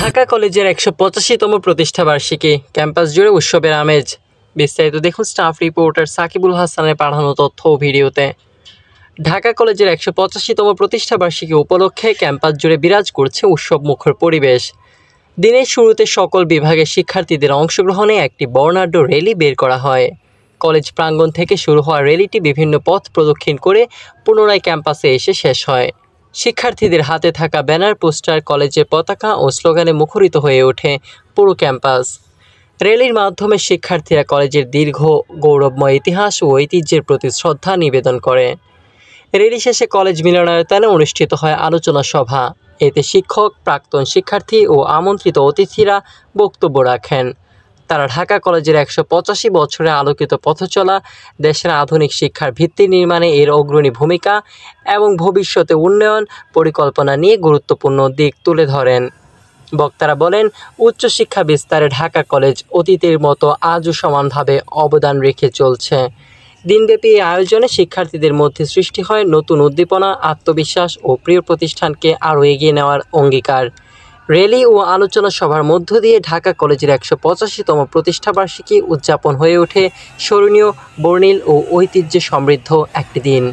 ঢাকা কলেজের ১৮৫তম প্রতিষ্ঠাবার্ষিকী, ক্যাম্পাস জুড়ে উৎসবের আমেজ। বিস্তারিত দেখুন স্টাফ রিপোর্টার সাকিবুল হাসানের পাঠানো তথ্য ও ভিডিওতে। ঢাকা কলেজের ১৮৫তম প্রতিষ্ঠাবার্ষিকী উপলক্ষে ক্যাম্পাস জুড়ে বিরাজ করছে উৎসবমুখর পরিবেশ। দিনের শুরুতে সকল বিভাগের শিক্ষার্থীদের অংশগ্রহণে একটি বর্ণাঢ্য র্যালি বের করা হয়। কলেজ প্রাঙ্গণ থেকে শুরু হওয়া র্যালিটি বিভিন্ন পথ প্রদক্ষিণ করে পুনরায় ক্যাম্পাসে এসে শেষ হয়। শিক্ষার্থীদের হাতে থাকা ব্যানার, পোস্টার, কলেজের পতাকা ও স্লোগানে মুখরিত হয়ে ওঠে পুরো ক্যাম্পাস। র্যালির মাধ্যমে শিক্ষার্থীরা কলেজের দীর্ঘ গৌরবময় ইতিহাস ও ঐতিহ্যের প্রতি শ্রদ্ধা নিবেদন করে। র্যালি শেষে কলেজ মিলনায়তনে অনুষ্ঠিত হয় আলোচনা সভা। এতে শিক্ষক, প্রাক্তন শিক্ষার্থী ও আমন্ত্রিত অতিথিরা বক্তব্য রাখেন। তারা ঢাকা কলেজের ১৮৫ বছরের আলোকিত পথচলা, দেশের আধুনিক শিক্ষার ভিত্তি নির্মাণে এর অগ্রণী ভূমিকা এবং ভবিষ্যতে উন্নয়ন পরিকল্পনা নিয়ে গুরুত্বপূর্ণ দিক তুলে ধরেন। বক্তারা বলেন, উচ্চশিক্ষা বিস্তারে ঢাকা কলেজ অতীতের মতো আজও সমানভাবে অবদান রেখে চলছে। দিনব্যাপী এই আয়োজনে শিক্ষার্থীদের মধ্যে সৃষ্টি হয় নতুন উদ্দীপনা, আত্মবিশ্বাস ও প্রিয় প্রতিষ্ঠানকে আরও এগিয়ে নেওয়ার অঙ্গীকার। র্যালি ও আলোচনা সভার মধ্য দিয়ে ঢাকা কলেজের ১৮৫তম প্রতিষ্ঠাবার্ষিকী উদযাপন হয়ে ওঠে স্মরণীয়, বর্ণিল ও ঐতিহ্যে সমৃদ্ধ একটি দিন।